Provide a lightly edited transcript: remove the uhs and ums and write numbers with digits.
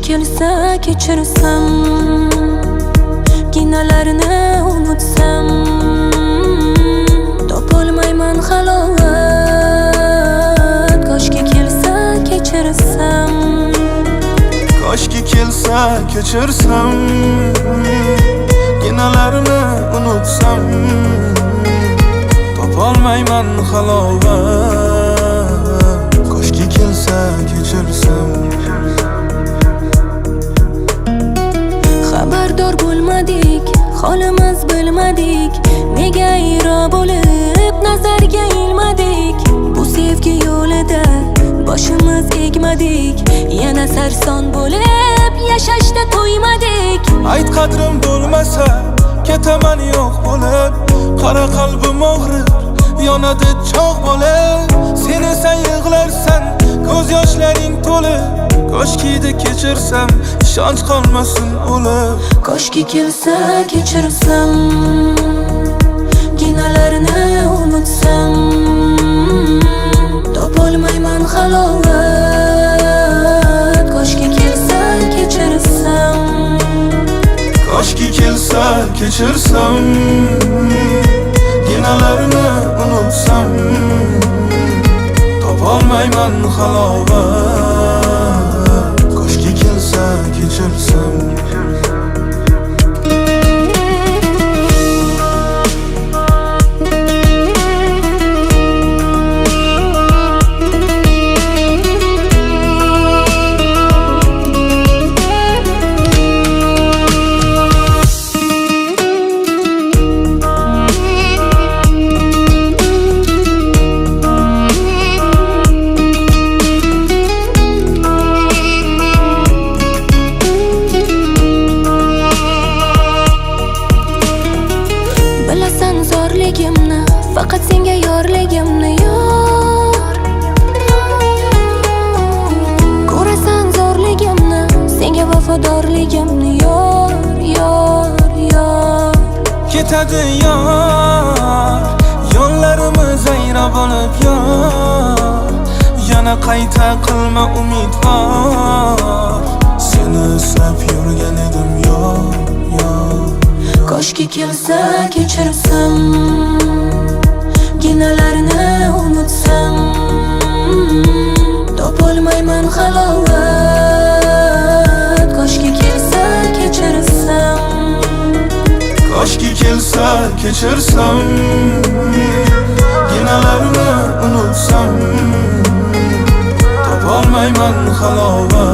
kelsa kechirsam, kinolarni unutsam, topolmayman halovat. Koshki kelsa kechirsam, koshki kelsa kechirsam, kinolarni unutsam, topolmayman halovat. Koshki kelsa kechirsam. Xabardor bo'lmadik, holimiz bilmadik, nega iro bo'lib nazarga ilmadik. Bu sevgi yo'lida boshimiz egmadik, yana sarson bo'lib yashashda to'ymadik. Ayt qadrim bo'lmasa ketaman yo'q bo'lib, qara qalbim og'rir, yonadi cho'g' bo'lib. Sen esa yig'larsan, ko'z yoshlaring to'lib. Koshkida kechirsam, ishonch qolmasin o'lib. Koshki kelsa kechirsam, kinolarni unutsam, topolmayman halovat. Koshki kelsa kechirsam, koshki kelsa kechirsam, kinolarni unutsam, topolmayman halovat. Koshki kelsa kechirsam. bilasan zo'rligimni, faqat senga yorligimni yor. Ko'rasan zo'rligimni, senga vafodorligimni yor, yor, yor. Ketadi yor, yo'llarimiz ayro bo'lib yor. Yana qayta qilma umid bor, seni eslab yurgan edim yor, yor. Koshki kelsa kechirsam, kinolarni unutsam, topolmayman halovat. Koshki kelsa kechirsam, koshki kelsa kechirsam, kinolarni unutsam, topolmayman halovat.